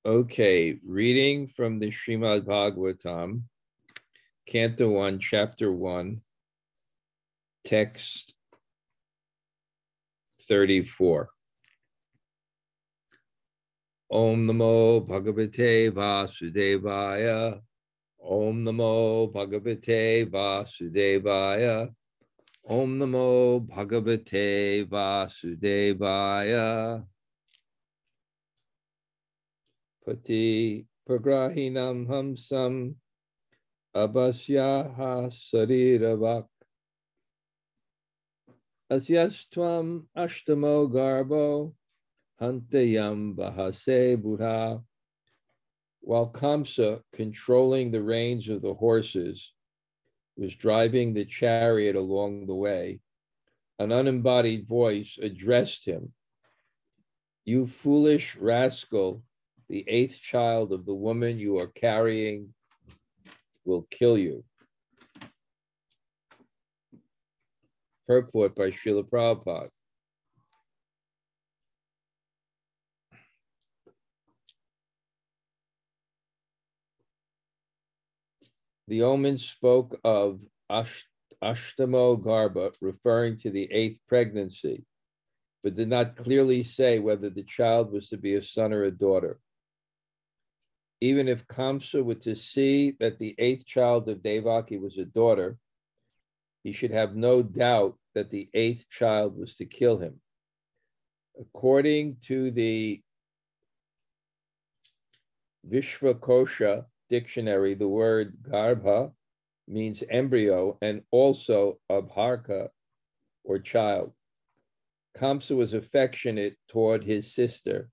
Okay, reading from the Śrīmad-Bhāgavatam Canto 1, Chapter 1, Text 34. Om Namo Bhagavate Vasudevaya. Om Namo Bhagavate Vasudevaya. Om Namo Bhagavate Vasudevaya. Pathi pragrahiṇaṁ kaṁsam ābhāṣyāhāśarīra-vāk. Asyās tvām aṣṭamo garbho hantā vahase budha. While Kaṁsa, controlling the reins of the horses, was driving the chariot along the way, an unembodied voice addressed him. You foolish rascal, the eighth child of the woman you are carrying will kill you. Purport by Srila Prabhupada. The omen spoke of aṣṭamo garbho, referring to the eighth pregnancy, but did not clearly say whether the child was to be a son or a daughter. Even if Kaṁsa were to see that the eighth child of Devaki was a daughter, he should have no doubt that the eighth child was to kill him. According to the Vishvakosha dictionary, the word garbho means embryo and also ābhāṣyāhāśarīra or child. Kaṁsa was affectionate toward his sister,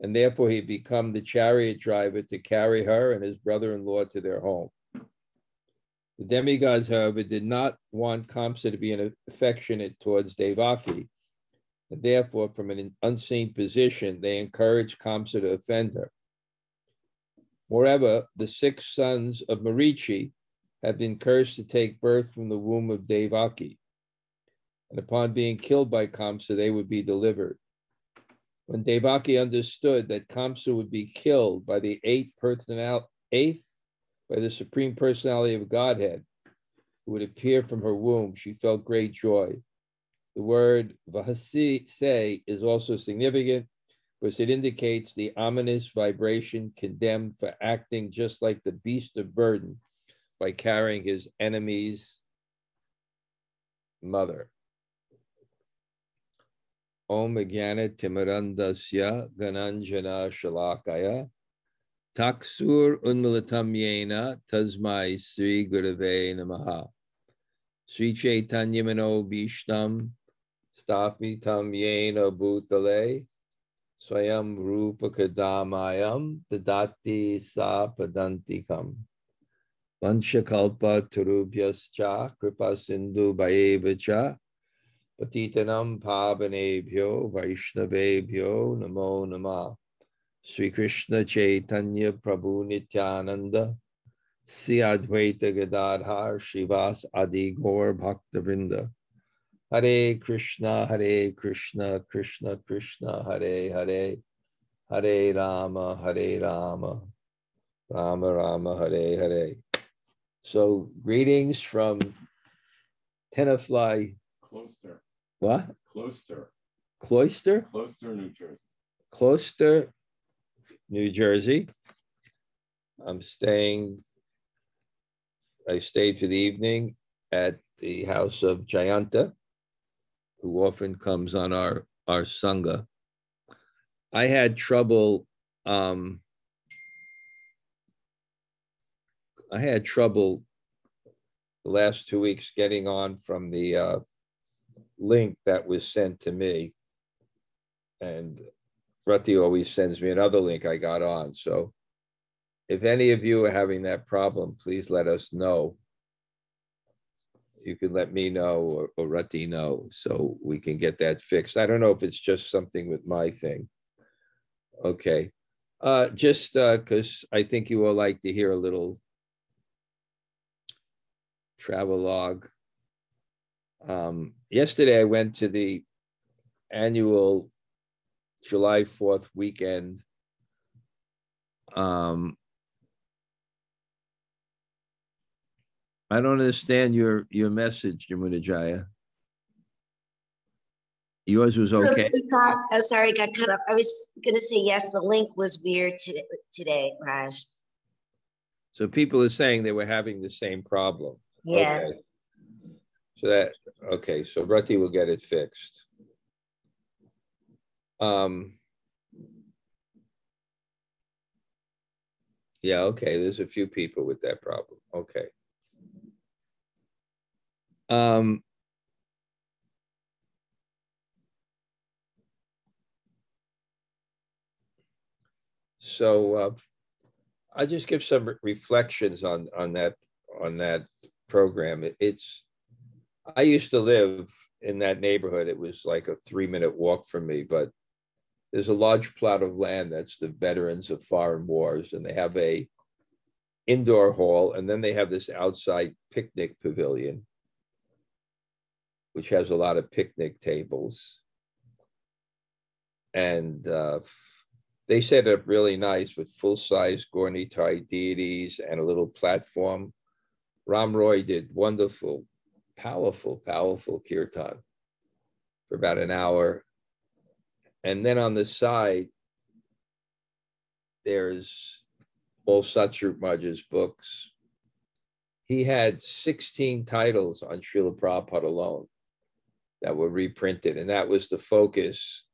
and therefore he became the chariot driver to carry her and his brother-in-law to their home. The demigods, however, did not want Kaṁsa to be affectionate towards Devaki, and therefore, from an unseen position, they encouraged Kaṁsa to offend her. Moreover, the 6 sons of Marichi had been cursed to take birth from the womb of Devaki, and upon being killed by Kaṁsa, they would be delivered. When Devaki understood that Kaṁsa would be killed by the eighth by the Supreme Personality of Godhead, who would appear from her womb, she felt great joy. The word vahase is also significant because it indicates the ominous vibration condemned for acting just like the beast of burden by carrying his enemy's mother. Om Jnana Timirandasya Gananjana Shalakaya Taksur Unmilitam Yena Tasmai Sri Gurave Namaha Sri Chaitanya Mano Bhishtam Stapitam Yena Bhutale Swayam Rupa Kadamayam Dadati Sa Padantikam Vanchakalpa Turubhyascha Kripa Sindhu Bhayevacha Patitanam Pavanebhyo Vaishnavebhyo Namo Namah Sri Krishna Chaitanya Prabhu Nityananda Sri Advaita Gadadhar Shivas Adi Gaur Bhaktavinda Hare Krishna Krishna Krishna Hare Hare Hare Rama Rama Rama Hare Hare. So greetings from Tenafly. Cloister. What? Cloister. Cloister? Cloister, New Jersey. Cloister, New Jersey. I stayed for the evening at the house of Jayanta, who often comes on our Sanga. I had trouble the last 2 weeks getting on from the link that was sent to me, and Rati always sends me another link. I got on. So if any of you are having that problem, please let us know. You can let me know or Rati know so we can get that fixed. I don't know if it's just something with my thing. Okay. Just because I think you will like to hear a little travelogue. Yesterday, I went to the annual July 4th weekend I don't understand your message, Yamunajaya. Yours was okay. Oh, sorry, I got cut off. I was going to say, yes, the link was weird today, Raj. So people are saying they were having the same problem. Yes. Okay. So okay, so Rati will get it fixed. Yeah, okay, there's a few people with that problem. Okay. So I'll just give some reflections on that program. I used to live in that neighborhood. It was like a 3-minute walk from me, but there's a large plot of land that's the veterans of foreign wars, and they have a indoor hall, and then they have this outside picnic pavilion, which has a lot of picnic tables. And they set it up really nice with full-size Gaur-Nitai deities and a little platform. Ram Roy did wonderful, powerful kirtan for about an hour. And then on the side, there's all Satsrup Maharaj's books. He had 16 titles on Srila Prabhupada alone that were reprinted, and that was the focus.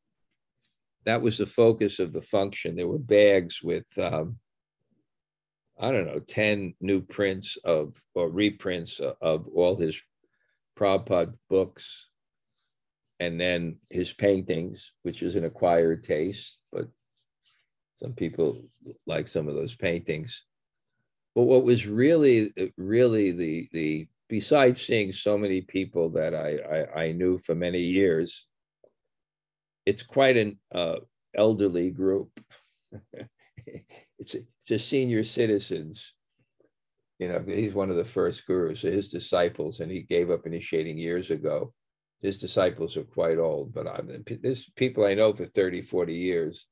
That was the focus of the function. There were bags with, 10 new prints or reprints of all his Prabhupada books, and then his paintings, which is an acquired taste, but some people like some of those paintings. But what was really the besides seeing so many people that I knew for many years, it's quite an elderly group. It's a senior citizens. He's one of the first gurus, so his disciples, and he gave up initiating years ago. His disciples are quite old, but there's people I know for 30, 40 years.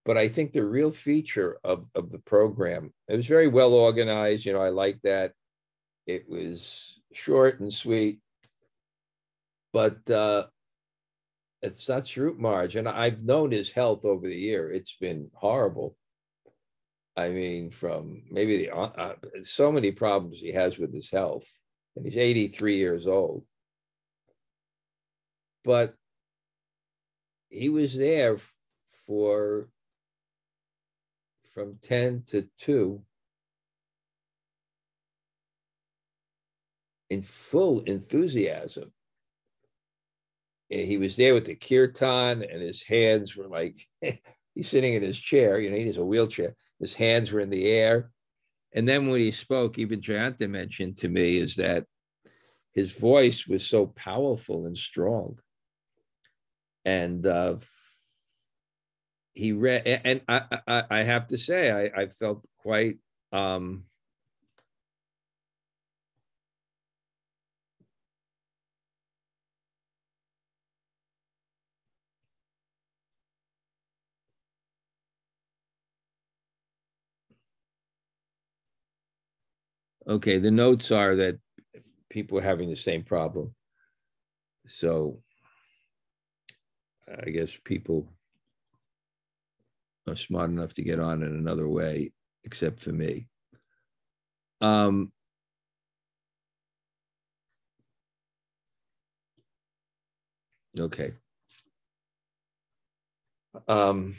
But I think the real feature of the program, it was very well organized. I like that. It was short and sweet, but it's Satsrup Maharaj, and I've known his health over the year. It's been horrible. I mean, from maybe so many problems he has with his health, and he's 83 years old. But he was there from 10 to 2 in full enthusiasm. And he was there with the kirtan, and his hands were like, he's sitting in his chair, he has a wheelchair. His hands were in the air. And then when he spoke, even Jayanta mentioned to me, is that his voice was so powerful and strong. And he read, and I have to say, I felt quite okay. The notes are that people are having the same problem. So I guess people are smart enough to get on in another way, except for me. Okay. And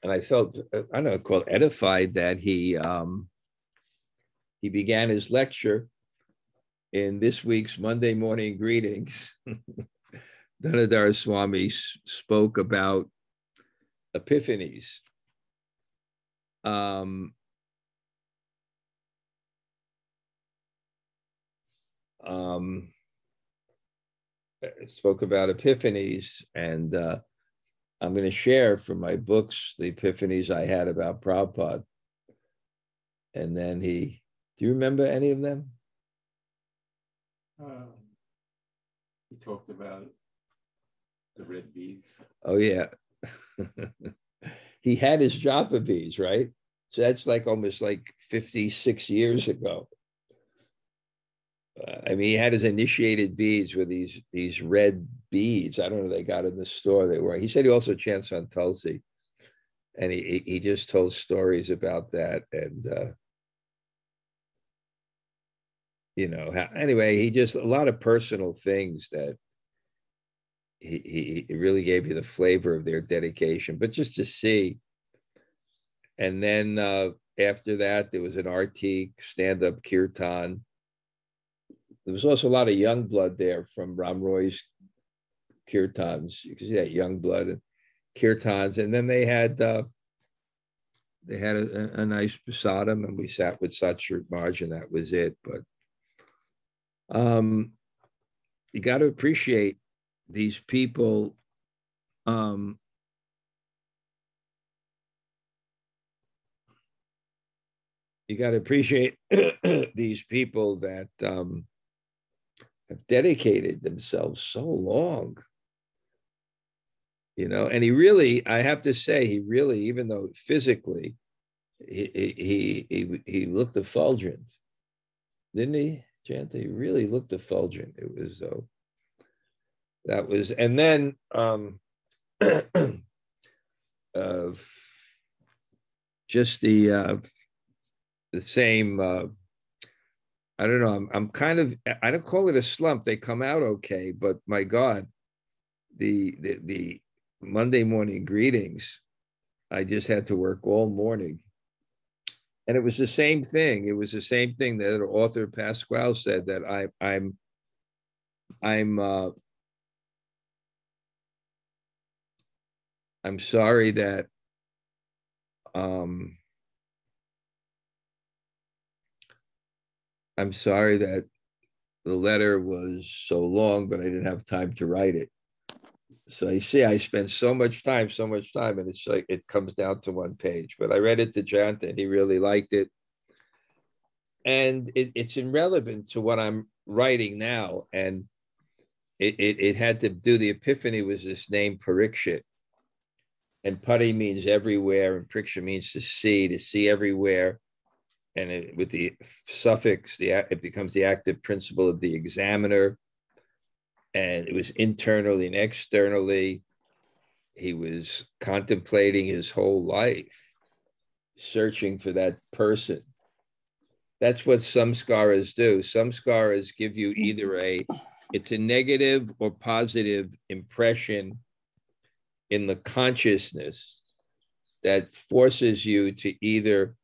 I felt, edified that he began his lecture in this week's Monday morning greetings. Dhanurdhara Swami spoke about epiphanies. Spoke about epiphanies, and I'm going to share from my books the epiphanies I had about Prabhupada. And then do you remember any of them? He talked about the red beads. Oh, yeah. he had his japa beads, right? So that's like almost like 56 years ago. I mean, he had his initiated beads with these red beads. I don't know, they got in the store. They were. He said he also chants on Tulsi, and he just told stories about that. And you know, anyway, he just a lot of personal things that he really gave you the flavor of their dedication. But just to see, and then after that, there was an RT stand-up kirtan. There was also a lot of young blood there from Ram Roy's kirtans. You can see that young blood and kirtans. And then they had a nice prasadam, and we sat with Satsrit Marj, and that was it. But you got to appreciate these people. You got to appreciate these people that have dedicated themselves so long, you know. And he really, I have to say, he really, even though physically he looked effulgent, didn't he, Janta? He really looked effulgent. It was that was, and then just the same. I don't know. I'm kind of. I don't call it a slump. They come out okay, but my God, the Monday morning greetings, I just had to work all morning, and it was the same thing. It was the same thing that author Pasquale said, that I'm sorry that I'm sorry that the letter was so long, but I didn't have time to write it. So you see, I spent so much time, and it's like it comes down to one page. But I read it to Janta, and he really liked it. And it's irrelevant to what I'm writing now. And it had to do, the epiphany was this name Parikshit. And pathi means everywhere, and Priksha means to see everywhere. And with the suffix, it becomes the active principle of the examiner. And it was internally and externally. He was contemplating his whole life, searching for that person. That's what samskaras do. Samskaras give you either it's a negative or positive impression in the consciousness that forces you to either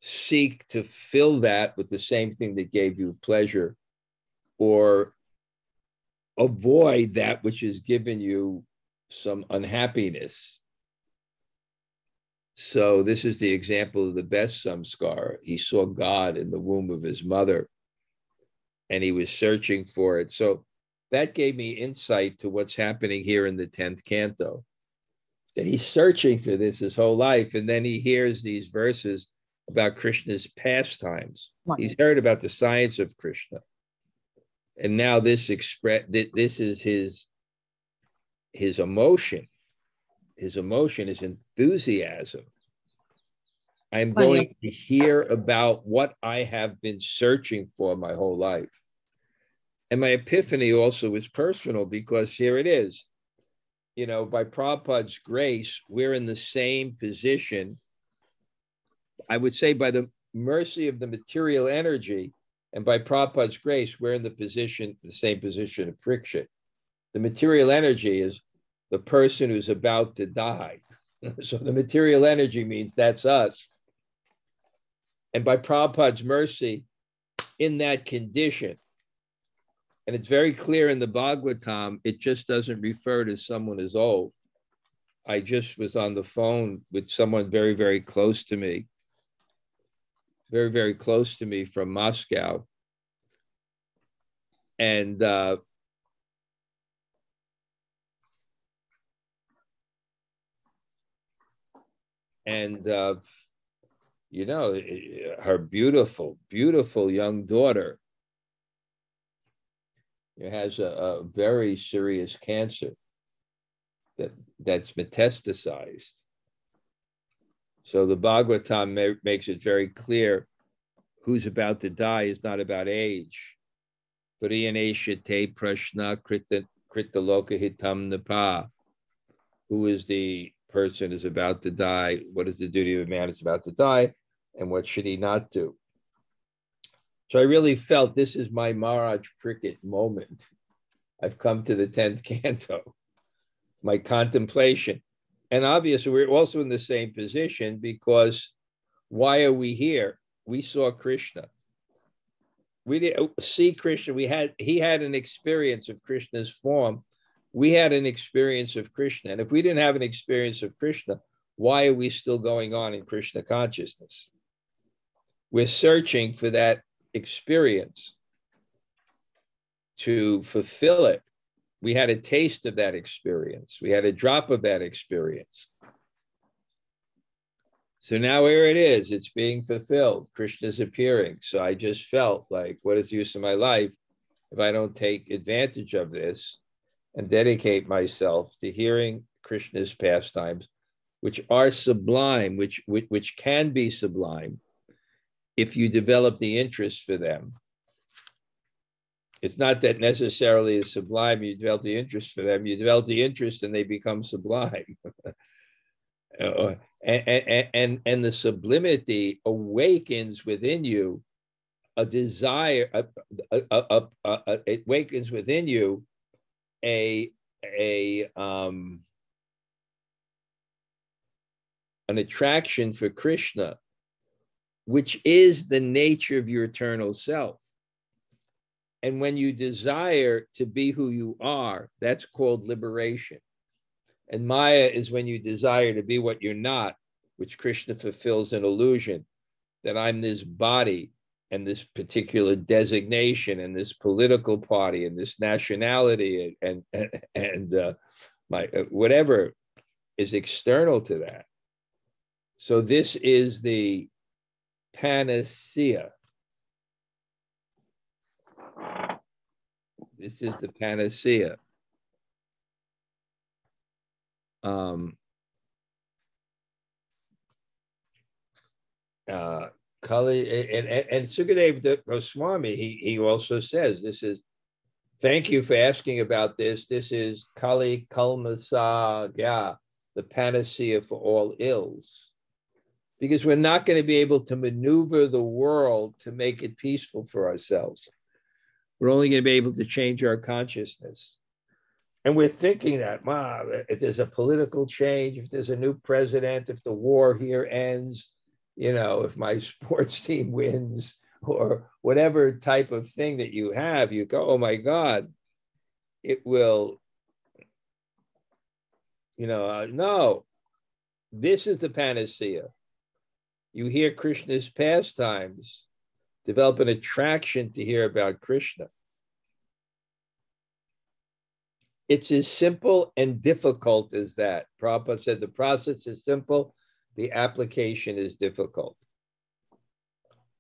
seek to fill that with the same thing that gave you pleasure, or avoid that which has given you some unhappiness. So this is the example of the best samskara. He saw God in the womb of his mother, and he was searching for it. So that gave me insight to what's happening here in the 10th canto, that he's searching for this his whole life. And then he hears these verses about Krishna's pastimes. He's heard about the science of Krishna. And now this is his emotion. His emotion is enthusiasm. I'm going to hear about what I have been searching for my whole life. And my epiphany also is personal, because here it is. You know, by Prabhupada's grace, we're in the same position. I would say by the mercy of the material energy, and by Prabhupada's grace, we're in the same position of Parikshit. The material energy is the person who's about to die. So the material energy means that's us. And by Prabhupada's mercy, in that condition, and it's very clear in the Bhagavatam, it just doesn't refer to someone as old. I just was on the phone with someone very, very close to me, very, very close to me from Moscow. And you know, her beautiful, beautiful young daughter has a very serious cancer that's metastasized. So the Bhagavatam makes it very clear who's about to die is not about age. Pariyaneshate prashna krita loka hitam napa. Who is the person is about to die? What is the duty of a man is about to die? And what should he not do? So I really felt this is my Maharaj Pricket moment. I've come to the 10th canto, my contemplation. And obviously, we're also in the same position because why are we here? We saw Krishna. We didn't see Krishna. He had an experience of Krishna's form. We had an experience of Krishna. And if we didn't have an experience of Krishna, why are we still going on in Krishna consciousness? We're searching for that experience to fulfill it. We had a taste of that experience. We had a drop of that experience. So now here it is, it's being fulfilled. Krishna's appearing. So I just felt like, what is the use of my life if I don't take advantage of this and dedicate myself to hearing Krishna's pastimes, which are sublime, which can be sublime if you develop the interest for them. It's not that necessarily is sublime, you develop the interest for them, you develop the interest and they become sublime. And the sublimity awakens within you a desire, it awakens within you an attraction for Krishna, which is the nature of your eternal self. And when you desire to be who you are, that's called liberation. And Maya is when you desire to be what you're not, which Krishna fulfills an illusion that I'm this body and this particular designation and this political party and this nationality and my whatever is external to that. So this is the panacea. This is the panacea. Kali and Sukadeva Goswami, he also says, this is, thank you for asking about this. This is Kali Kalmasa Gya, the panacea for all ills. Because we're not going to be able to maneuver the world to make it peaceful for ourselves. We're only going to be able to change our consciousness. And we're thinking that, wow, if there's a political change, if there's a new president, if the war here ends, you know, if my sports team wins, or whatever type of thing that you have, you go, oh my God, it will, you know, no, this is the panacea. You hear Krishna's pastimes, develop an attraction to hear about Krishna. It's as simple and difficult as that. Prabhupada said the process is simple, the application is difficult.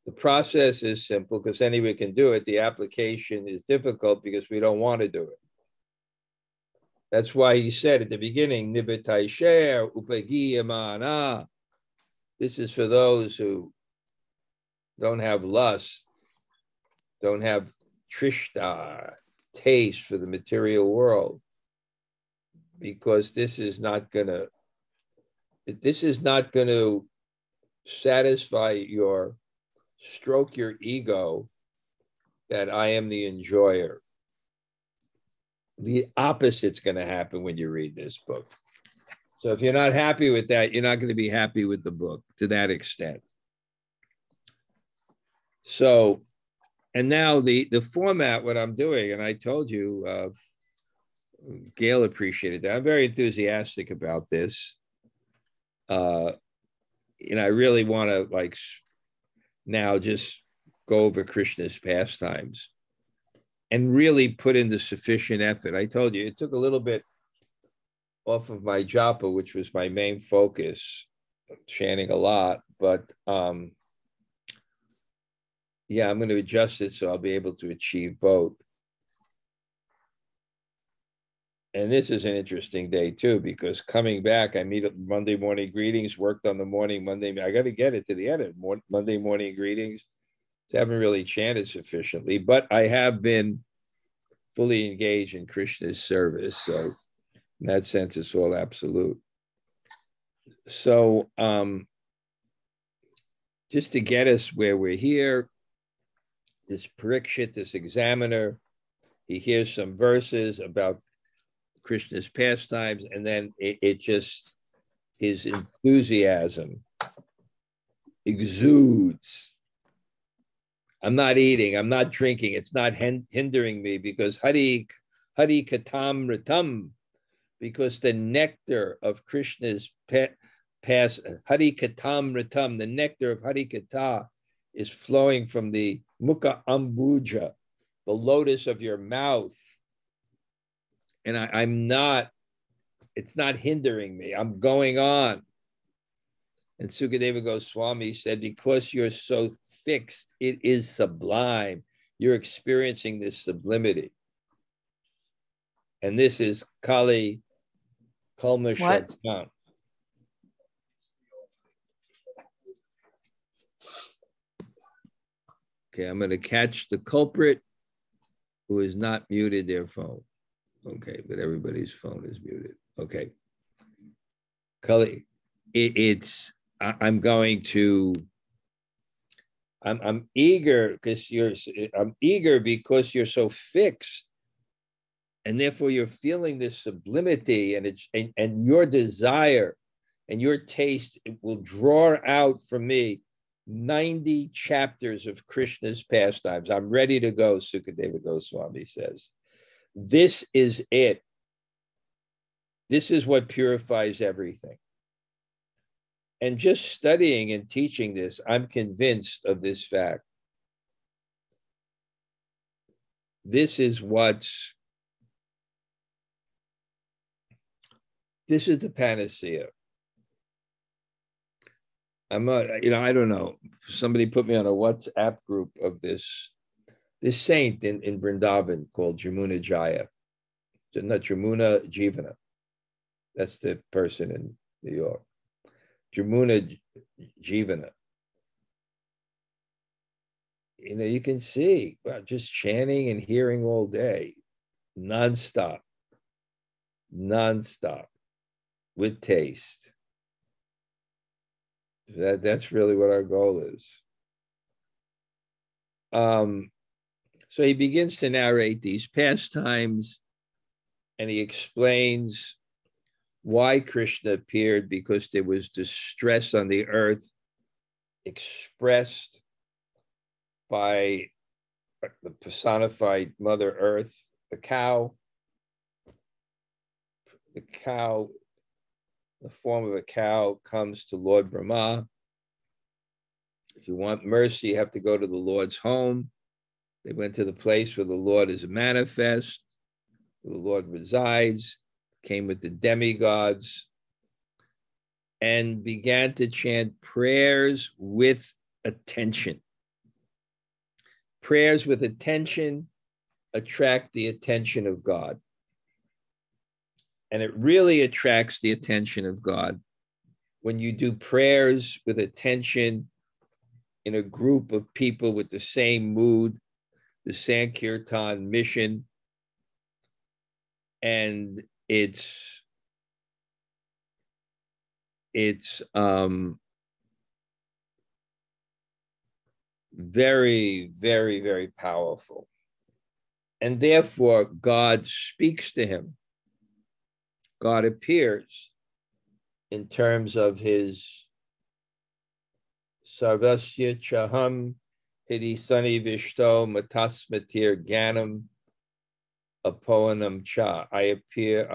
The process is simple because anyone can do it. The application is difficult because we don't want to do it. That's why he said at the beginning, Nibitaisher upagiyamana. This is for those who don't have lust, don't have trishta, taste for the material world, because this is not going to satisfy your, stroke your ego that I am the enjoyer. The opposite's going to happen when you read this book. So if you're not happy with that, you're not going to be happy with the book to that extent. So, and now the format, what I'm doing, and I told you, Gail appreciated that. I'm very enthusiastic about this. I really want to like now just go over Krishna's pastimes and really put in the sufficient effort. I told you, it took a little bit off of my japa, which was my main focus, chanting a lot, but yeah, I'm going to adjust it so I'll be able to achieve both. And this is an interesting day too, because coming back, I meet up Monday morning greetings, worked on the morning Monday. I got to get it to the end of Monday morning greetings. I haven't really chanted sufficiently, but I have been fully engaged in Krishna's service. So in that sense, it's all absolute. So just to get us where we're here, this Parikshit, this examiner, he hears some verses about Krishna's pastimes, and then it just, his enthusiasm exudes. I'm not eating, I'm not drinking, it's not hindering me, because Hari Katam Ritam, because the nectar of Krishna's Hari Katam Ritam, the nectar of Hari Katha is flowing from the Mukha Ambuja, the lotus of your mouth. And I'm not, it's not hindering me. I'm going on. And Sukadeva Goswami said, because you're so fixed, it is sublime. You're experiencing this sublimity. And this is Kali Kalmashatam. Okay, I'm going to catch the culprit who has not muted their phone. Okay, but everybody's phone is muted. Okay. Kali, I'm eager because you're so fixed, and therefore you're feeling this sublimity, and your desire and your taste, it will draw out from me 90 chapters of Krishna's pastimes. I'm ready to go, Sukadeva Goswami says. This is it. This is what purifies everything. And just studying and teaching this, I'm convinced of this fact. This is the panacea. I don't know. Somebody put me on a WhatsApp group of this saint in Vrindavan called Jamuna Jaya. Not Jamuna Jivana. That's the person in New York. Jamuna Jivana. You can see, wow, just chanting and hearing all day, nonstop, with taste. That's really what our goal is. So he begins to narrate these pastimes, and he explains why Krishna appeared, because there was distress on the earth expressed by the personified Mother Earth, the cow. The cow, the form of a cow, comes to Lord Brahma. If you want mercy, you have to go to the Lord's home. They went to the place where the Lord is manifest, where the Lord resides, came with the demigods, and began to chant prayers with attention. Prayers with attention attract the attention of God. And it really attracts the attention of God when you do prayers with attention in a group of people with the same mood, the Sankirtan mission. And it's very, very, very powerful. And therefore, God speaks to him. God appears in terms of his Sarvasya Chaham Hidi Sani Vishto Matasmatir Ganam Apoanam Cha. I appear,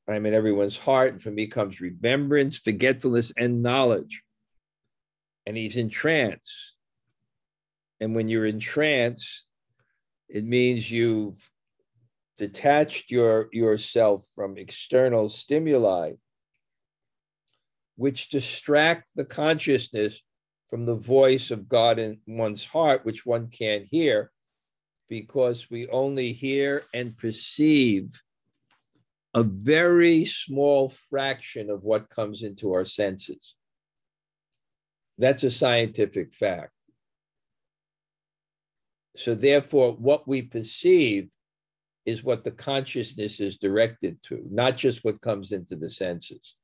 I'm in everyone's heart, and from me comes remembrance, forgetfulness, and knowledge. And he's in trance. And when you're in trance, it means you've detached yourself from external stimuli, which distract the consciousness from the voice of God in one's heart, which one can't hear, because we only hear and perceive a very small fraction of what comes into our senses. That's a scientific fact. So therefore, what we perceive is what the consciousness is directed to, not just what comes into the senses.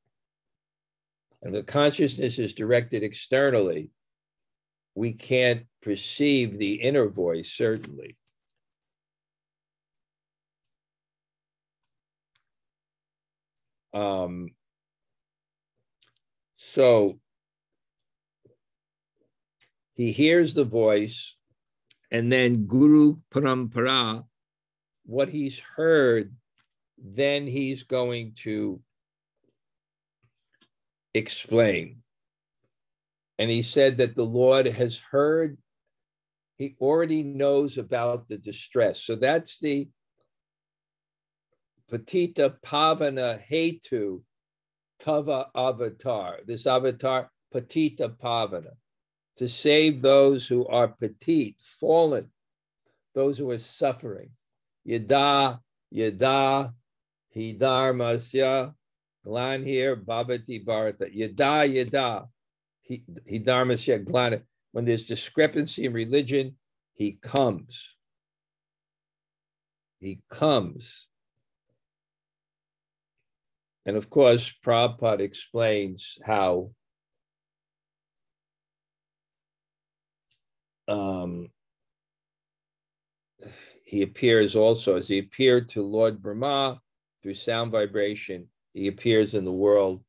And the consciousness is directed externally. We can't perceive the inner voice, certainly. So he hears the voice, and then Guru Parampara, what he's heard, then he's going to explain. And he said that the Lord has heard, he already knows about the distress. So that's the Patita Pavana Hetu Tava avatar. This avatar, Patita Pavana, to save those who are petite, fallen, those who are suffering. Yada, yada, hidharmasya, glan here, bhavati bharata. Yada, yada, hidharmasya, glan. When there's discrepancy in religion, he comes. He comes. And of course, Prabhupada explains how he appears also, as he appeared to Lord Brahma through sound vibration, he appears in the world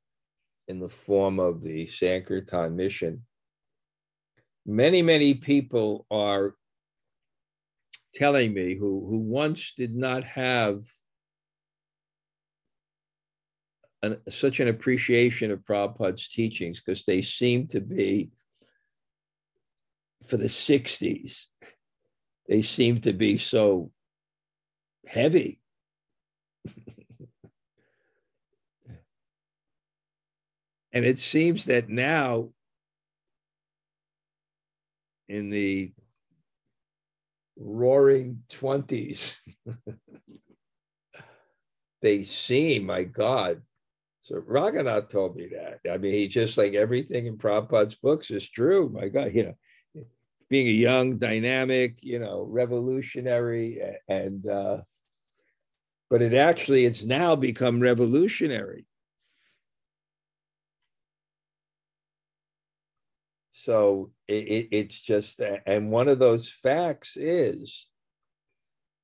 in the form of the Sankirtan mission. Many, many people are telling me who once did not have such an appreciation of Prabhupada's teachings, because they seem to be, for the 60s, they seem to be so heavy. And it seems that now, in the roaring 20s, they seem, my God. So Raghunath told me that. I mean, he just, like everything in Prabhupada's books is true. My God, being a young, dynamic, revolutionary, and but it's now become revolutionary. So it's just, and one of those facts is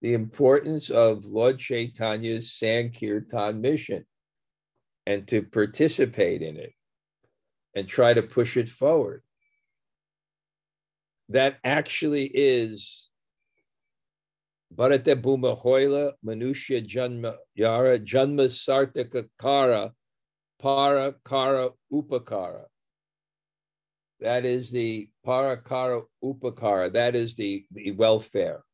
the importance of Lord Chaitanya's Sankirtan mission, and to participate in it and try to push it forward. That actually is Bharata Bhuma Hoila Manusya Janma Yara Janma Sartaka Kara Para Kara Upakara. That is the Para Kara Upakara. That is the welfare.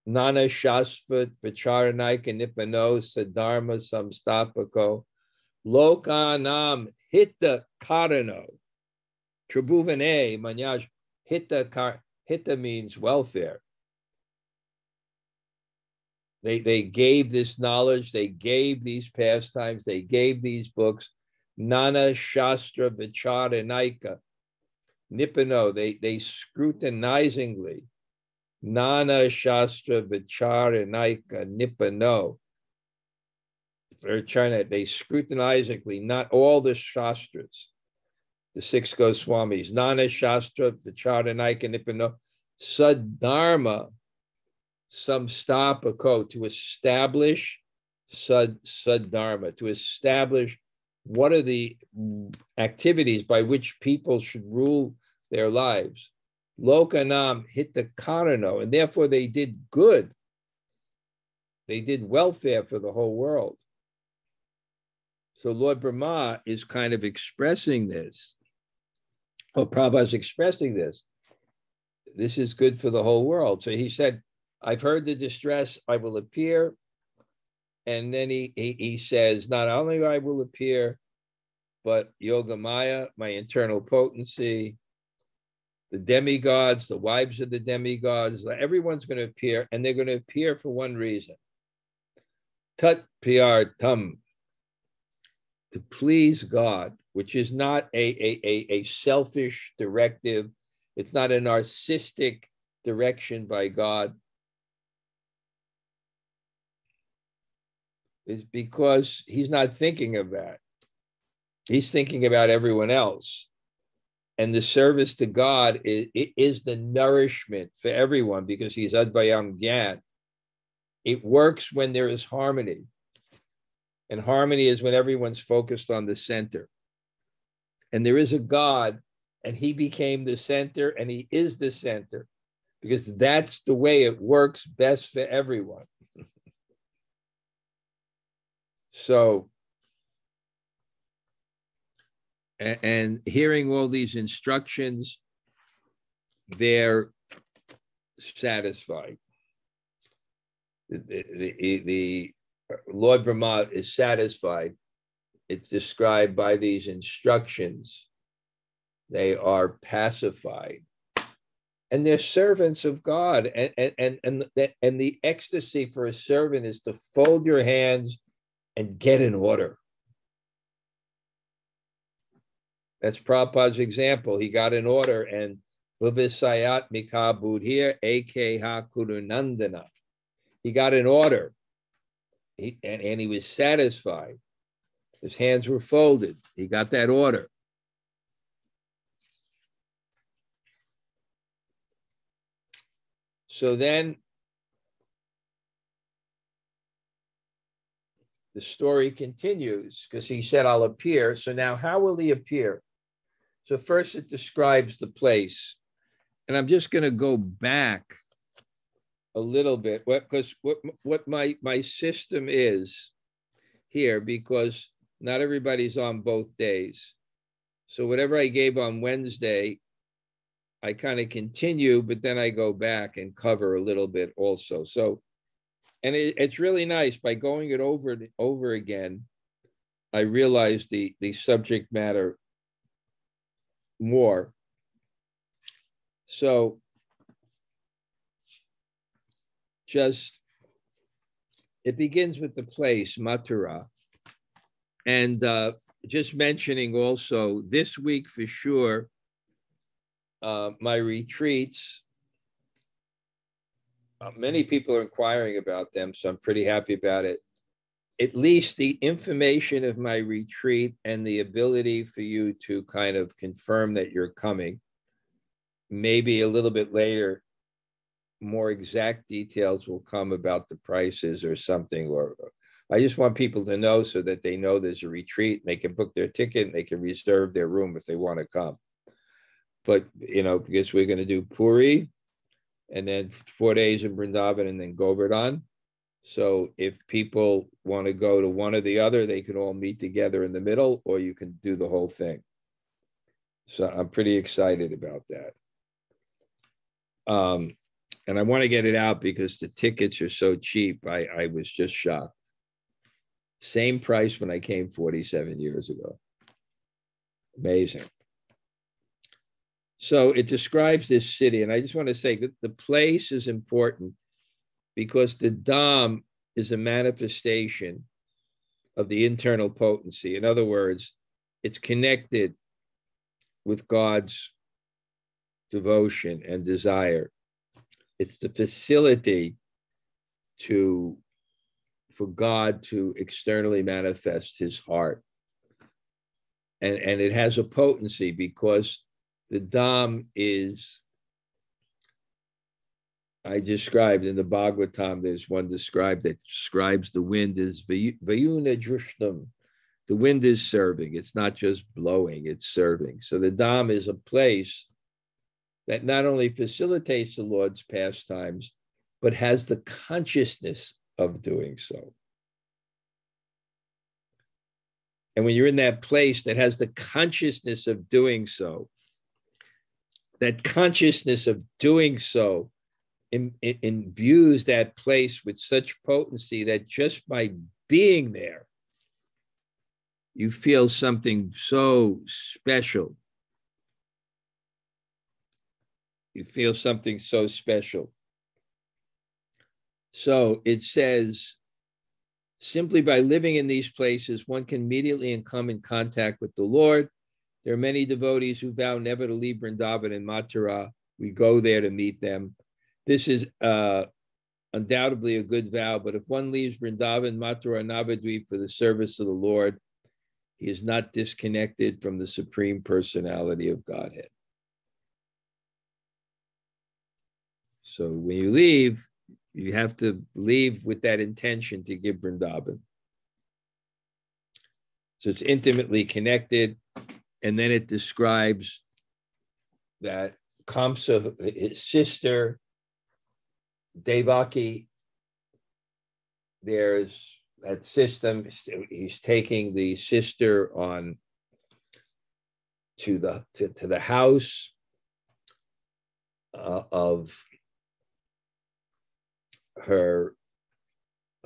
Nana Shasvat Vicharanaika Nipano Sadharma Samstapako Lokanam Hita Karano Tribhuvane Manyaj Hita means welfare. They gave this knowledge, they gave these pastimes, they gave these books. Nana Shastra Vicharanaika Nipano, they scrutinizingly. Nana Shastra Vicharanaika Nipano. They scrutinizingly, not all the Shastras, the 6 Goswamis. Nana Shastra Vicharanaika Nipano. Sadharma Samstapako, to establish Sadharma, to establish what are the activities by which people should rule their lives. Lokanam Hitakarano, and therefore they did good. They did welfare for the whole world. So Lord Brahma is kind of expressing this. Prabhupada is expressing this. This is good for the whole world. So he said, I've heard the distress, I will appear. And then he says, not only I will appear, but Yogamaya, my internal potency, the demigods, the wives of the demigods, everyone's going to appear, and they're going to appear for one reason. Tat priyartam, to please God, which is not a selfish directive. It's not a narcissistic direction by God. It's because he's not thinking of that. He's thinking about everyone else. And the service to God is the nourishment for everyone, because he's Advayam Gyan. It works when there is harmony. And harmony is when everyone's focused on the center. And there is a God, and he became the center, and he is the center, because that's the way it works best for everyone. So, and hearing all these instructions, they're satisfied. The Lord Brahma is satisfied. It's described by these instructions. They are pacified. And they're servants of God. And the ecstasy for a servant is to fold your hands and get in order. That's Prabhupada's example. He got in order, and Vivisayat Mika Budhir Ekha Kurunandana. He got in order, and he was satisfied. His hands were folded. He got that order. So then the story continues, because he said, I'll appear. So now how will he appear? So first it describes the place. And I'm just going to go back a little bit, because what my system is here, because not everybody's on both days. So whatever I gave on Wednesday, I kind of continue, but then I go back and cover a little bit also. So, and it's really nice. By going it over again, I realized the subject matter more. So just, it begins with the place, Mathura. And just mentioning also this week for sure, my retreats, many people are inquiring about them, so I'm pretty happy about it. At least the information of my retreat and the ability for you to kind of confirm that you're coming. Maybe a little bit later, more exact details will come about the prices or something, or I just want people to know so that they know there's a retreat and they can book their ticket and they can reserve their room if they want to come. But, you know, because we're going to do Puri and then 4 days in Vrindavan and then Govardhan. So if people want to go to one or the other, they can all meet together in the middle, or you can do the whole thing. So I'm pretty excited about that. And I want to get it out because the tickets are so cheap. I was just shocked. Same price when I came 47 years ago. Amazing. So it describes this city, and I just want to say that the place is important because the Dham is a manifestation of the internal potency. In other words, it's connected with God's devotion and desire. It's the facility for God to externally manifest his heart. And it has a potency because the Dham is, I described in the Bhagavatam, there's one described that describes the wind as Vayuna Drushnam. The wind is serving. It's not just blowing, it's serving. So the Dham is a place that not only facilitates the Lord's pastimes, but has the consciousness of doing so. And when you're in that place that has the consciousness of doing so, that consciousness of doing so imbues that place with such potency that just by being there, you feel something so special. You feel something so special. So it says, simply by living in these places, one can immediately come in contact with the Lord. There are many devotees who vow never to leave Vrindavan and Mathura. We go there to meet them. This is undoubtedly a good vow, but if one leaves Vrindavan, Mathura, and Navadvip for the service of the Lord, he is not disconnected from the Supreme Personality of Godhead. So when you leave, you have to leave with that intention to give Vrindavan. So it's intimately connected. And then it describes that Kaṁsa, his sister, Devaki, there's that system. He's taking the sister on to the house of her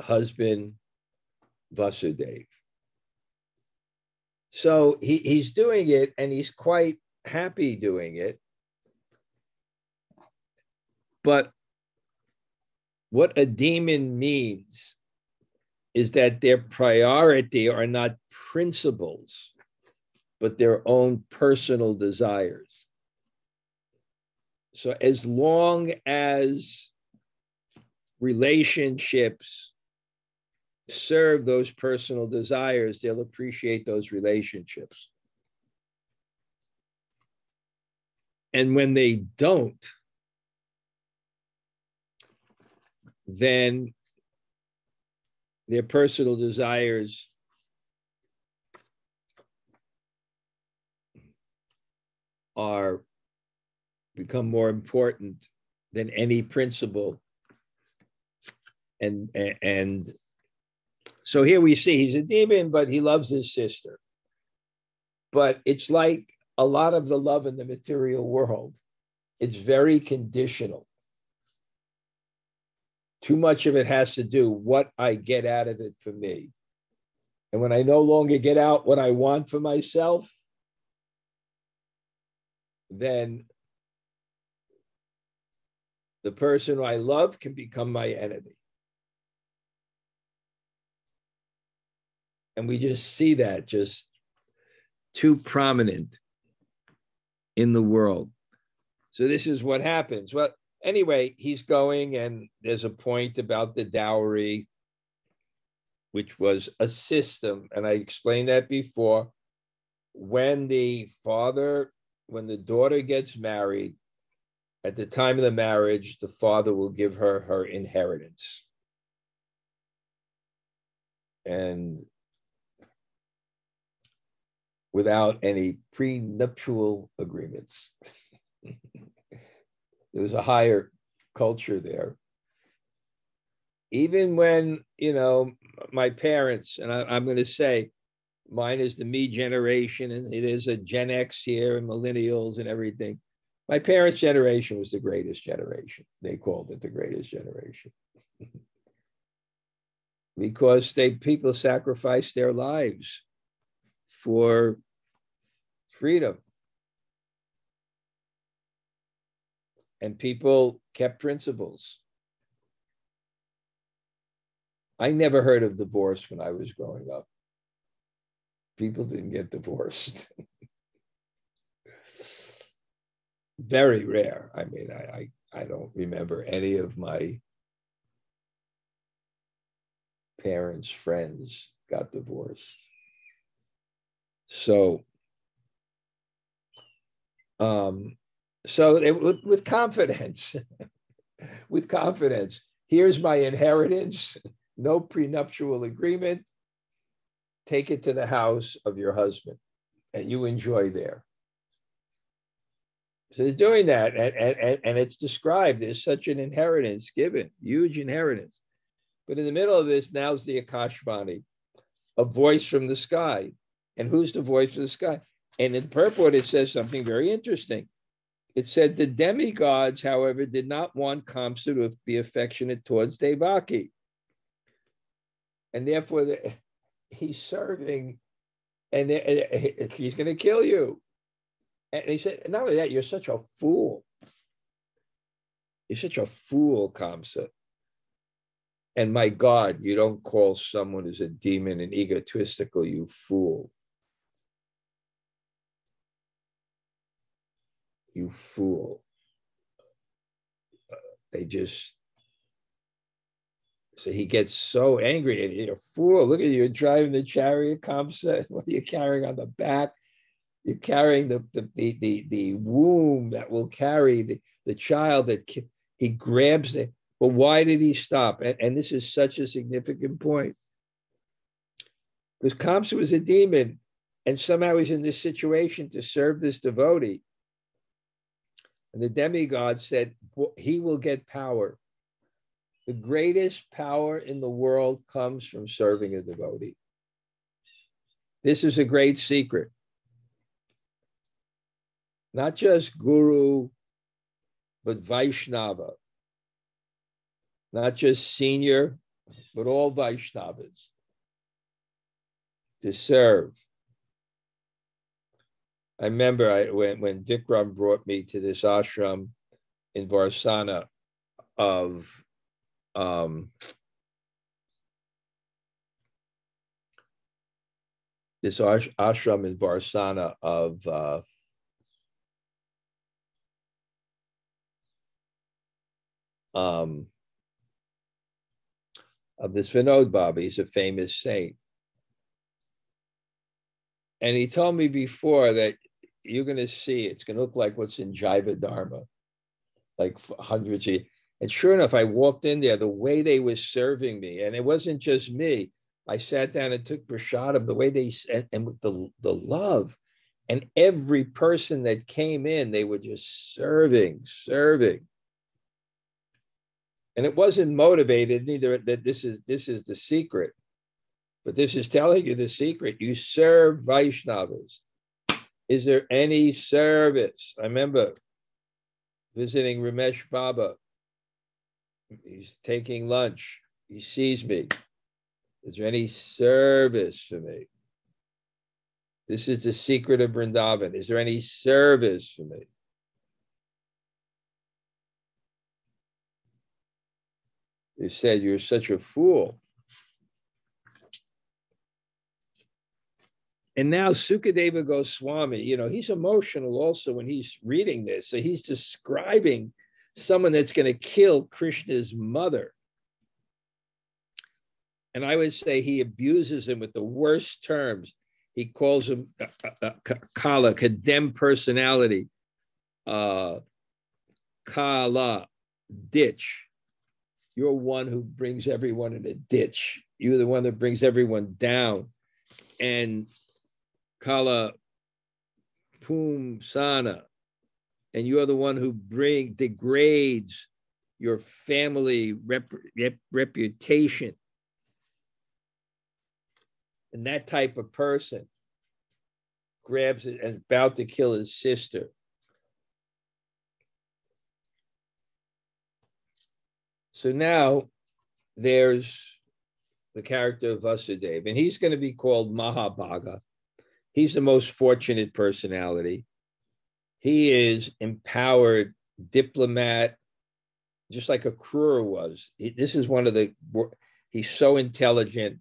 husband, Vasudeva. So he's doing it, and he's quite happy doing it. But what a demon means is that their priority are not principles, but their own personal desires. So as long as relationships serve those personal desires, they'll appreciate those relationships. And when they don't, then their personal desires become more important than any principle. And so here we see he's a demon, but he loves his sister. But it's like a lot of the love in the material world. It's very conditional. Too much of it has to do what I get out of it for me. And when I no longer get out what I want for myself, then the person who I love can become my enemy. And we just see that just too prominent in the world. So this is what happens. Well, anyway, he's going, and there's a point about the dowry, which was a system. And I explained that before. When the daughter gets married, at the time of the marriage, the father will give her her inheritance. And without any prenuptial agreements. There was a higher culture there. Even when, my parents, and I'm going to say, mine is the me generation, and there's a Gen X here and millennials and everything. My parents' generation was the greatest generation. They called it the greatest generation. Because people sacrificed their lives for freedom. And people kept principles. I never heard of divorce when I was growing up. People didn't get divorced. Very rare. I mean, I don't remember any of my parents' friends got divorced. So, with confidence, with confidence, here's my inheritance, no prenuptial agreement, take it to the house of your husband and you enjoy there. So he's doing that, and it's described, there's such an inheritance given, huge inheritance. But in the middle of this, now's the Akashvani, a voice from the sky. And who's the voice of the sky? And in the purport, it says something very interesting. It said the demigods, however, did not want Kaṁsa to be affectionate towards Devaki. And therefore, he's serving, and he's going to kill you. And he said, not only that, you're such a fool. You're such a fool, Kaṁsa. And my God, you don't call someone who's a demon and egotistical, you fool. You fool. They just, so he gets so angry, and you're a fool. Look at you, you're driving the chariot, Kaṁsa. What are you carrying on the back? You're carrying the womb that will carry the child that he grabs it. But why did he stop? And this is such a significant point. Because Kaṁsa was a demon, and somehow he's in this situation to serve this devotee. And the demigod said, he will get power. The greatest power in the world comes from serving a devotee. This is a great secret. Not just guru, but Vaishnava. Not just senior, but all Vaishnavas. To serve. I remember when Vikram brought me to this ashram in Varsana of this ashram in Varsana of this Vinod Baba. He's a famous saint. And he told me before that you're going to see, it's going to look like what's in Jaiva Dharma, like hundreds of years. And sure enough, I walked in there, the way they were serving me, and it wasn't just me. I sat down and took prasadam, the way they, and with the love. And every person that came in, they were just serving. And it wasn't motivated, neither that this is the secret. But this is telling you the secret. You serve Vaishnavas. Is there any service? I remember visiting Ramesh Baba. He's taking lunch. He sees me. Is there any service for me? This is the secret of Vrindavan. Is there any service for me? They said, you're such a fool. And now Sukadeva Goswami, he's emotional also when he's reading this. So he's describing someone that's going to kill Krishna's mother. And I would say he abuses him with the worst terms. He calls him Kala, condemned personality, Kala, ditch. You're one who brings everyone in a ditch. You're the one that brings everyone down. And Kala Pumsana, and you're the one who degrades your family reputation. And that type of person grabs it and is about to kill his sister. So now there's the character of Vasudeva, and he's going to be called Mahabhaga. He's the most fortunate personality. He is empowered diplomat, just like Akrura was. This is he's so intelligent,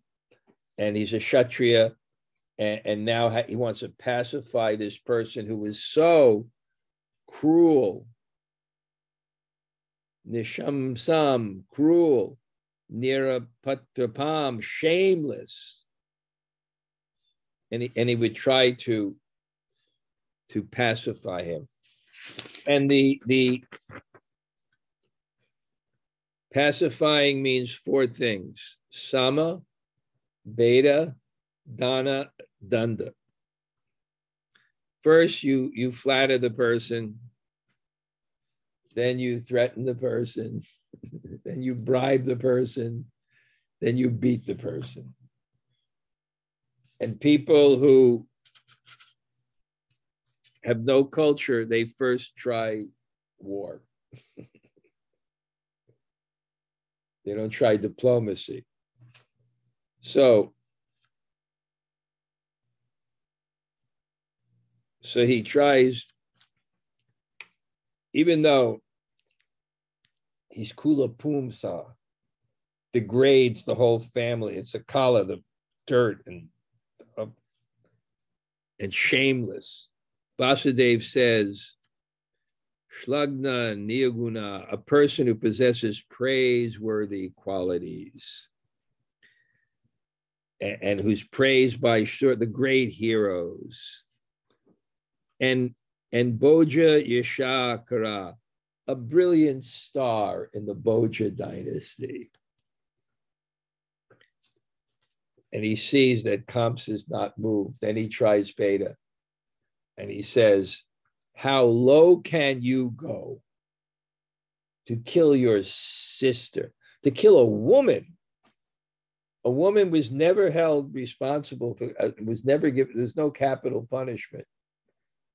and he's a Kshatriya, and now he wants to pacify this person who is so cruel, nishamsam, cruel, nirapatrapam, shameless. And he would try to pacify him. And the pacifying means four things: sama, beta, dana, danda. First, you flatter the person, then you threaten the person, then you bribe the person, then you beat the person. And people who have no culture, they first try war. They don't try diplomacy. So he tries, even though He's kula pumsa, degrades the whole family. It's a kala, the dirt and shameless. Vasudeva says, Shlagna niyaguna, a person who possesses praiseworthy qualities and who's praised by the great heroes. And Bhoja Yashakara, a brilliant star in the Bhoja dynasty. And he sees that Kaṁsa is not moved. Then he tries beta. And he says, how low can you go to kill your sister, to kill a woman? A woman was never held responsible for, was never given, there's no capital punishment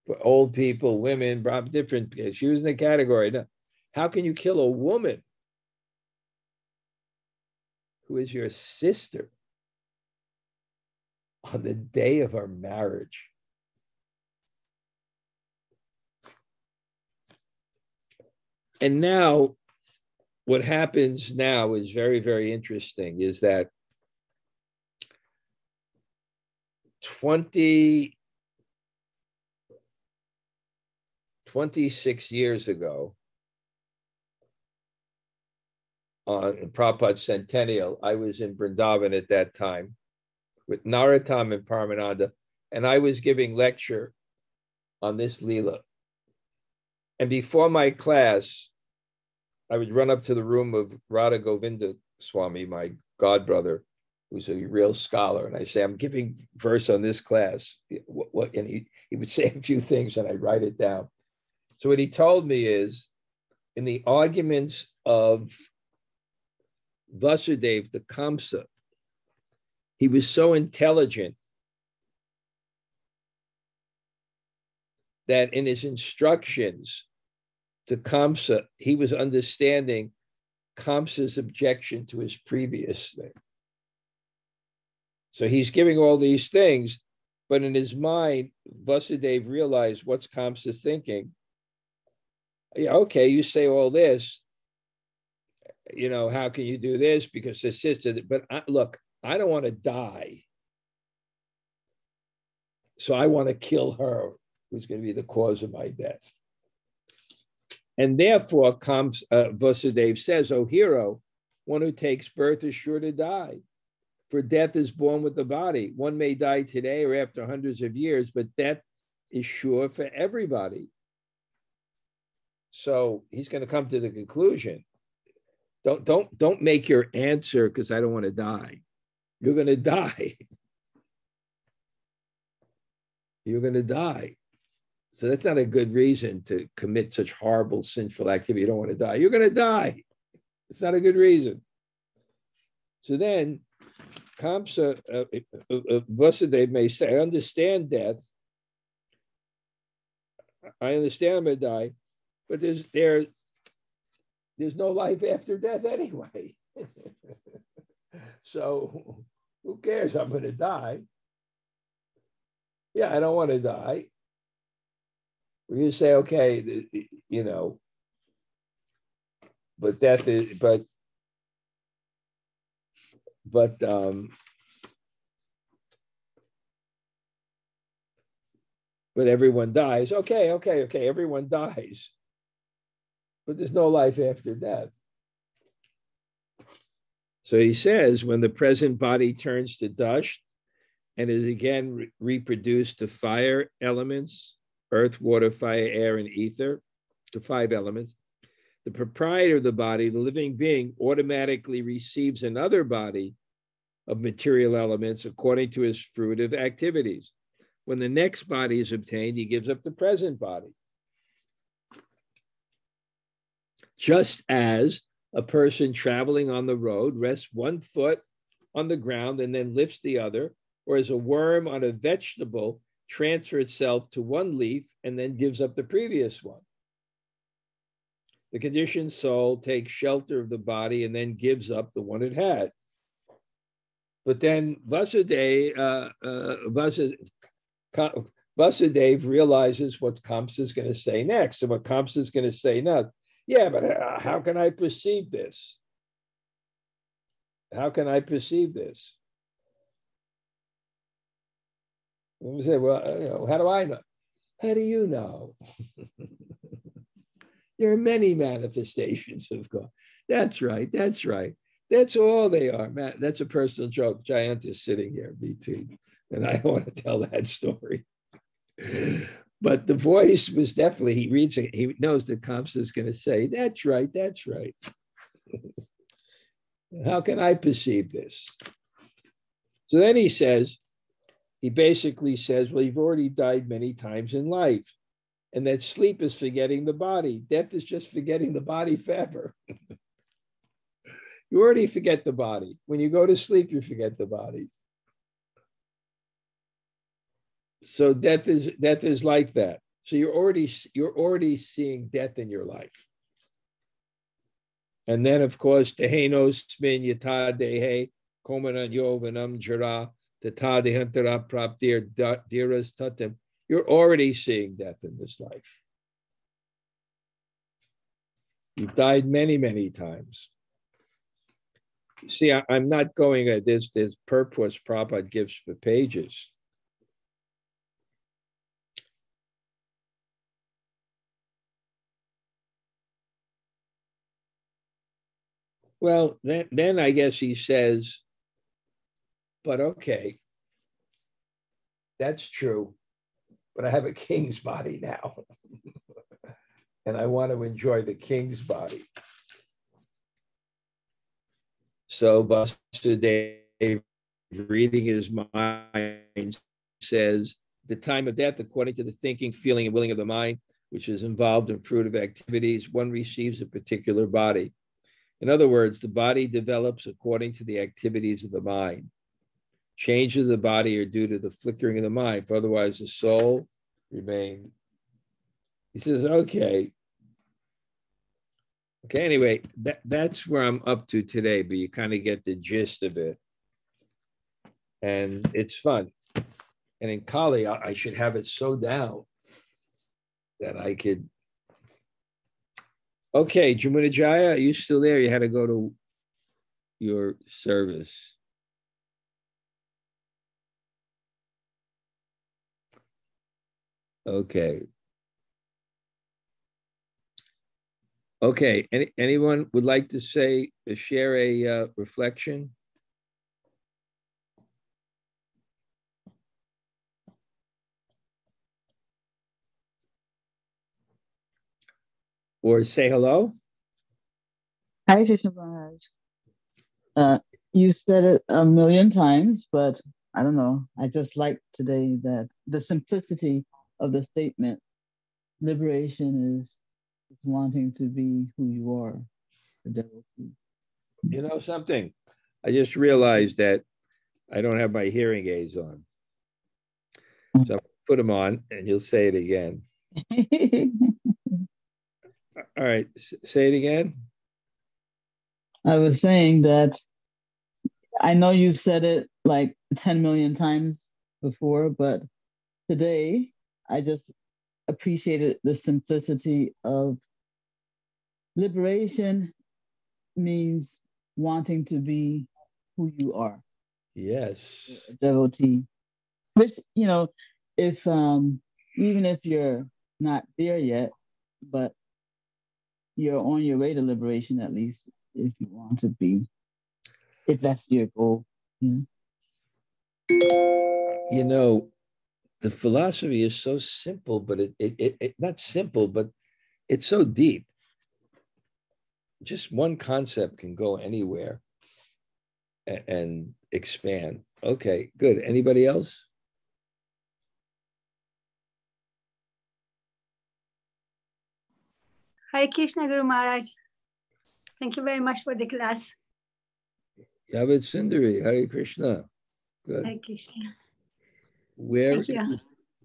for old people, women, different, she was in the category. No. How can you kill a woman who is your sister on the day of our marriage? And now, what happens now is very, very interesting, is that 26 years ago, on Prabhupada's centennial, I was in Vrindavan at that time with Narottam and Paramananda, and I was giving lecture on this Leela. And before my class, I would run up to the room of Radha Govinda Swami, my godbrother, who's a real scholar. And I say, I'm giving verse on this class. And he would say a few things and I'd write it down. So what he told me is, in the arguments of Vasudeva, the Kaṁsa, he was so intelligent that in his instructions to Kaṁsa, he was understanding Kaṁsa's objection to his previous thing. So he's giving all these things, but in his mind, Vasudeva realized what's Kaṁsa thinking. Yeah, okay, you say all this, you know, how can you do this? Because the sister, but look, I don't want to die. So I want to kill her, who's going to be the cause of my death. And therefore, Vasudeva says, O hero, one who takes birth is sure to die. For death is born with the body. One may die today or after hundreds of years, but death is sure for everybody. So he's going to come to the conclusion. Don't make your answer because I don't want to die. You're going to die. You're going to die. So that's not a good reason to commit such horrible, sinful activity. You don't want to die. You're going to die. It's not a good reason. So then, Kaṁsa, Vasudeva may say, I understand death. I understand I'm going to die, but there's no life after death anyway. So who cares? I'm going to die. Yeah, I don't want to die. You say, okay, you know, but death is, but everyone dies. Okay, everyone dies. But there's no life after death. So he says, when the present body turns to dust and is again reproduced to fire elements, earth, water, fire, air, and ether, the 5 elements, the proprietor of the body, the living being, automatically receives another body of material elements according to his fruitive activities. When the next body is obtained, he gives up the present body. Just as a person traveling on the road rests one foot on the ground and then lifts the other, or as a worm on a vegetable transfers itself to one leaf and then gives up the previous one. The conditioned soul takes shelter of the body and then gives up the one it had. But then Vasudeva realizes what Kaṁsa is going to say next. And what Kaṁsa is going to say next, Yeah, but how can I perceive this? How can I perceive this? And we say, well, how do I know? How do you know? There are many manifestations of God. That's right. That's right. That's all they are. Man, that's a personal joke. Jayant is sitting here between, and I don't want to tell that story. But the voice was definitely, he reads it, he knows that Kaṁsa is going to say, that's right, that's right. How can I perceive this? So then he basically says, well, you've already died many times in life. And that sleep is forgetting the body. Death is just forgetting the body forever. You already forget the body. When you go to sleep, you forget the body. So death is like that. So you're already seeing death in your life. And then, of course, tehenos min yata dehe komanan yovanam jara tata dehantara praptir diras tatim. You're already seeing death in this life. You've died many, many times. See, I'm not going at this. There's purpose Prabhupada gives for pages. Well, then I guess he says, but okay, that's true, but I have a king's body now. And I want to enjoy the king's body. So Vasudeva, reading his mind, says, the time of death, according to the thinking, feeling, and willing of the mind, which is involved in fruitive activities, one receives a particular body. In other words, the body develops according to the activities of the mind. Changes of the body are due to the flickering of the mind, for otherwise the soul remains. He says, okay, anyway, that's where I'm up to today, but you kind of get the gist of it. And it's fun. And in Kali, I should have it so down that I could. Okay, Jamunajaya, are you still there? You had to go to your service. Okay. Okay, anyone would like to share a reflection? Or say hello? Hi, Krishna Maharaj. You said it a million times, but I don't know. I just like today that the simplicity of the statement, liberation is wanting to be who you are, the devotee. You know something? I just realized that I don't have my hearing aids on. So I'll put them on and you'll say it again. All right, say it again. I was saying that I know you've said it like 10 million times before, but today I just appreciated the simplicity of liberation means wanting to be who you are. Yes. A devotee. Which, if even if you're not there yet, but you're on your way to liberation, at least if you want to be, if that's your goal. The philosophy is so simple, but it not simple, but it's so deep. Just one concept can go anywhere and expand. Okay, good. Anybody else? Hare Krishna, Guru Maharaj. Thank you very much for the class. Yavid Sundari, Hare Krishna. Good. Hare Krishna. Where is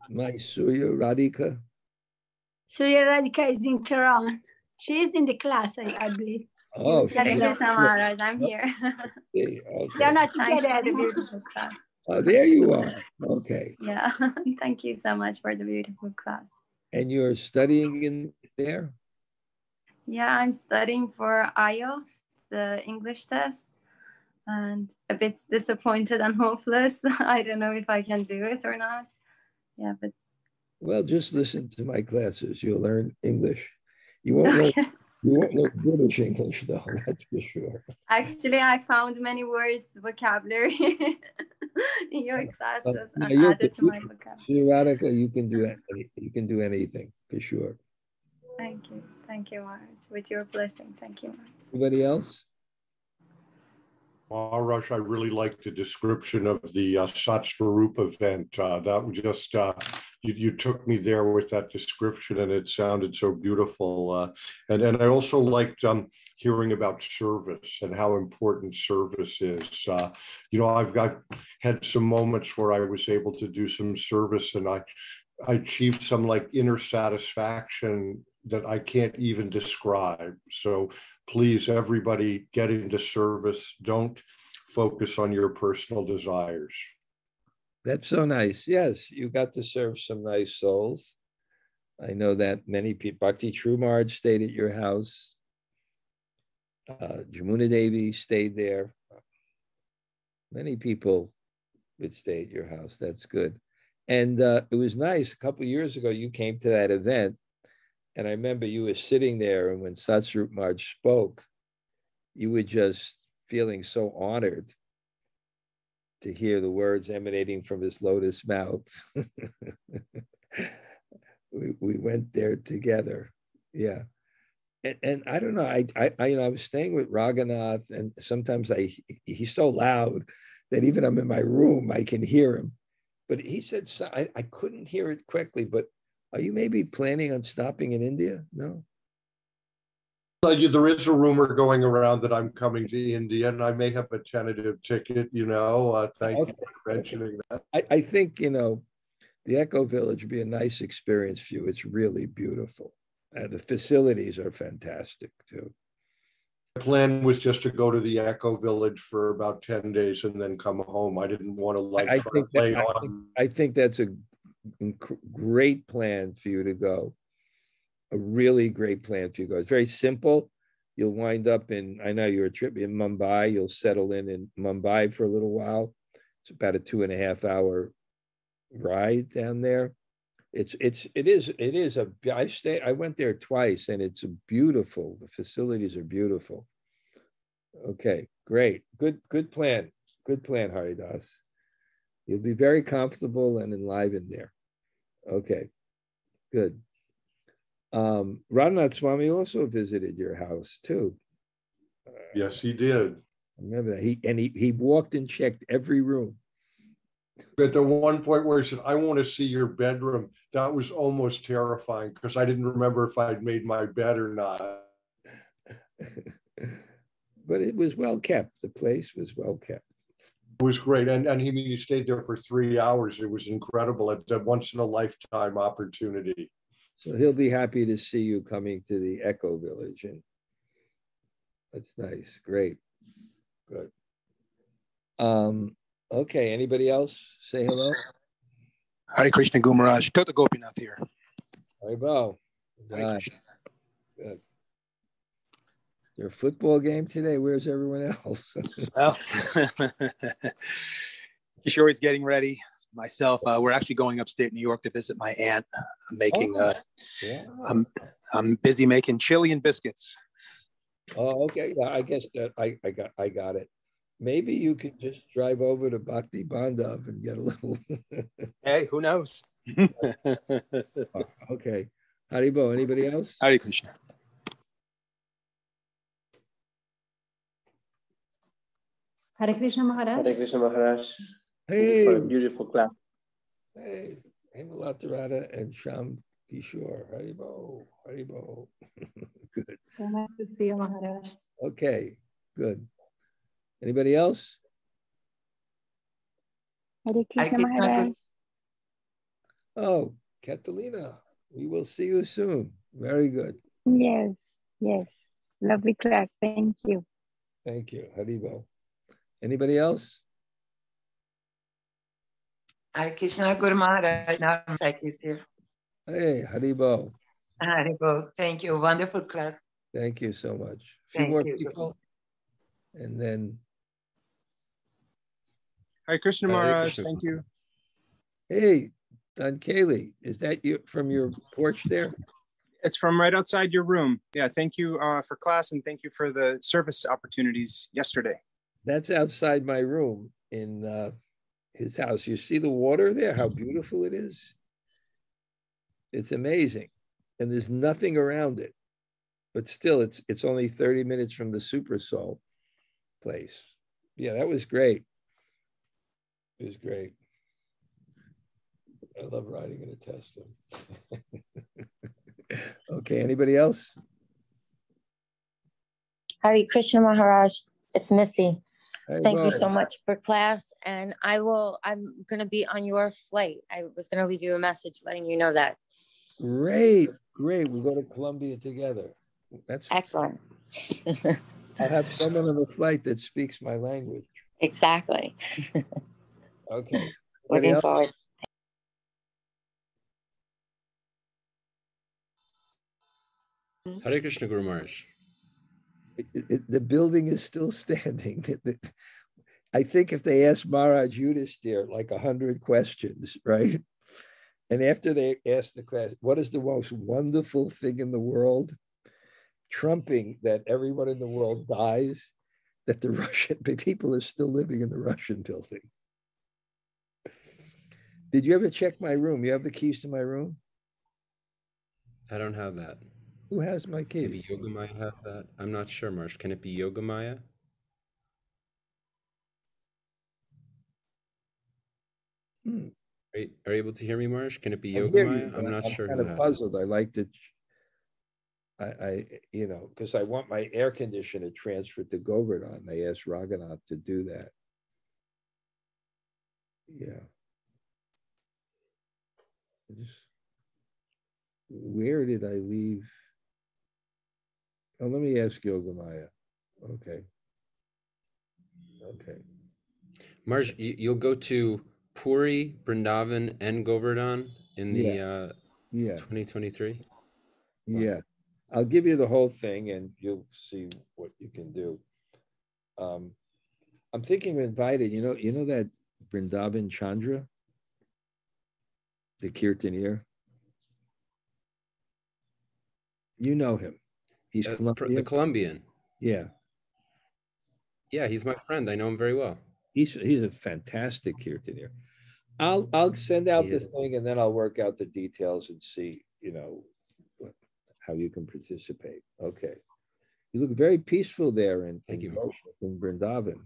my Surya Radhika? Surya Radhika is in Tehran. She is in the class, I believe. Oh, Hare Krishna Maharaj, I'm here. Okay. They're not Thanks together for the anymore. beautiful class. Oh, there you are. Okay. Yeah, thank you so much for the beautiful class. And you're studying in there? Yeah, I'm studying for IELTS, the English test, and a bit disappointed and hopeless. I don't know if I can do it or not. Yeah, but Well, just listen to my classes. You'll learn English. You won't learn. okay. You won't learn British English, though. That's for sure. Actually, I found many words, vocabulary in your classes No, and added to my vocabulary. Radhika, you can do you can do anything for sure. Thank you. Thank you, Maharaj. With your blessing. Thank you, Maharaj. Anybody else? Maharaj, I really liked the description of the Satsvarup event. That was just, you took me there with that description, and it sounded so beautiful. And I also liked hearing about service and how important service is. You know, I've had some moments where I was able to do some service, and I achieved some like inner satisfaction that I can't even describe. So please, everybody, get into service. Don't focus on your personal desires. That's so nice. Yes, you got to serve some nice souls. I know that many people, Bhakti True Maharaj stayed at your house. Jamuna Devi stayed there. Many people would stay at your house. That's good. And it was nice. A couple of years ago, you came to that event. And I remember you were sitting there, and when Satsvarup Maharaj spoke, you were just feeling so honored to hear the words emanating from his lotus mouth. we went there together. Yeah. And I don't know, I was staying with Raghunath, and sometimes he's so loud that even I'm in my room, I can hear him. But he said, I couldn't hear it correctly, but are you maybe planning on stopping in India? No? There is a rumor going around that I'm coming to India, and I may have a tentative ticket, you know. Thank you for mentioning that. I think, you know, the Echo Village would be a nice experience for you. It's really beautiful. The facilities are fantastic, too. The plan was just to go to the Echo Village for about 10 days and then come home. I didn't want to I think that's a great plan for you to go. A really great plan for you to go. It's very simple. You'll wind up in, I know you're a trip in Mumbai. You'll settle in Mumbai for a little while. It's about a 2.5 hour ride down there. I went there twice, and it's beautiful. The facilities are beautiful. Okay, great. Good plan. Good plan, Haridas. You'll be very comfortable and enlivened there. Okay, good. Radhanath Swami also visited your house too. Yes, he did. I remember that. He walked and checked every room. At the one point where he said, I want to see your bedroom, that was almost terrifying because I didn't remember if I'd made my bed or not. But it was well kept. The place was well kept. It was great. And he stayed there for 3 hours. It was incredible. It's a once in a lifetime opportunity. So he'll be happy to see you coming to the Echo Village. And that's nice. Great. Good. Okay. Anybody else say hello? Hare Krishna, Guru Maharaj. Tota Gopinath here. Haribo. Hare Krishna. Good. Is there a football game today? Where's everyone else? Well, Kishore is getting ready. Myself, we're actually going upstate New York to visit my aunt. I'm making, I'm busy making chili and biscuits. Oh, okay. Yeah, I guess that I got it. Maybe you could just drive over to Bhakti Bandhav and get a little. Hey, who knows? Okay. Haribo, anybody else? Hare Krishna. Hare Krishna Maharaj. Hare Krishna Maharaj. Hey. For a beautiful class. Hey, Hemalatarada and Sham Kishore. Haribo, Haribo. Good. So nice to see you, Maharaj. Okay, good. Anybody else? Hare Krishna Maharaj. Oh, Catalina, we will see you soon. Very good. Yes, yes. Lovely class. Thank you. Thank you, Haribo. Anybody else? Hare Krishna Guru Maharaj. Now I'm here. Hey, Haribo. Haribo. Thank you. Wonderful class. Thank you so much. A few more people, and then. Hare Krishna Maharaj, thank you. Hey, Don Kaylee, is that you from your porch there? It's from right outside your room. Yeah, thank you for class and thank you for the service opportunities yesterday. That's outside my room in his house. You see the water there, how beautiful it is? It's amazing. And there's nothing around it. But still, it's only 30 minutes from the Super Soul place. Yeah, that was great. It was great. I love riding in a Tesla. Okay, anybody else? Hare Krishna Maharaj, it's Missy. Thank you Bob. so much for class. And I'm going to be on your flight. I was going to leave you a message letting you know that. Great. We'll go to Colombia together. That's excellent. I'll have someone on the flight that speaks my language. Exactly. Okay. Looking forward. Hare Krishna Guru Maharaj. The building is still standing. I think if they asked Maharaj Yudhisthira like 100 questions, right? And after they asked the question, what is the most wonderful thing in the world? Trumping that everyone in the world dies, that the Russian people are still living in the Russian building. Did you ever check my room? You have the keys to my room? I don't have that. Who has my keys? Maybe Yogamaya has that. I'm not sure, Marsh. Can it be Yogamaya? Are you able to hear me, Marsh? Can it be Yogamaya? I'm not sure. I'm kind of puzzled. I like to, because I want my air conditioner transferred to Govardhan. They asked Raghunath to do that. Yeah. Where did I leave? Oh, let me ask Yogamaya. Okay. Marsh, you'll go to Puri, Vrindavan, and Govardhan in the 2023? Yeah. I'll give you the whole thing and you'll see what you can do. I'm thinking of inviting, you know that Vrindavan Chandra, the Kirtanier? You know him. He's Colombian. The Colombian. Yeah. Yeah, he's my friend. I know him very well. He's a fantastic Kirtanier. I'll send out the thing and then I'll work out the details and see, how you can participate. Okay. You look very peaceful there in Vrindavan.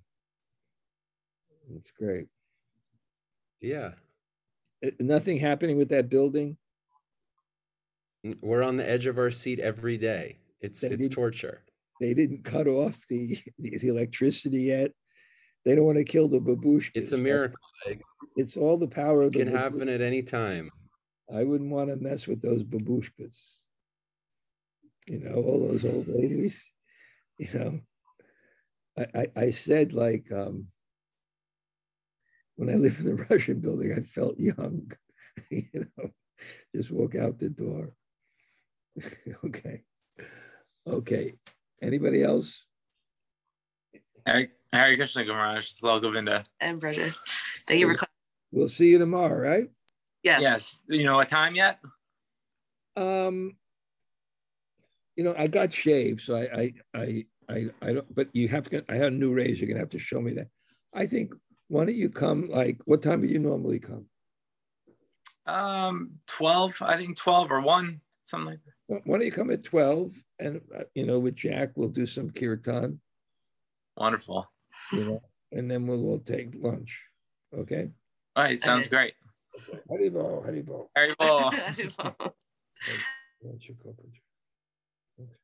It's great. Yeah. Nothing happening with that building? We're on the edge of our seat every day. It's torture. They didn't cut off the electricity yet. They don't want to kill the babushkas. It's a miracle. It's all the power of the It can happen at any time. I wouldn't want to mess with those babushkas. All those old ladies. I said when I lived in the Russian building, I felt young. Just walk out the door. Okay. Anybody else? Hare Krishna Guru Maharaj, Srila Govinda. And brother. Thank you for We'll see you tomorrow, right? Yes. You know what time yet? I got shaved, so I don't, but I have new razor. You're gonna have to show me that. I think, why don't you come, what time do you normally come? 12, I think 12 or 1, something like that. Why don't you come at 12 and, with Jack, we'll do some kirtan. Wonderful. And then we'll all take lunch. Okay? All right, sounds great. Haribol. Haribol. Okay.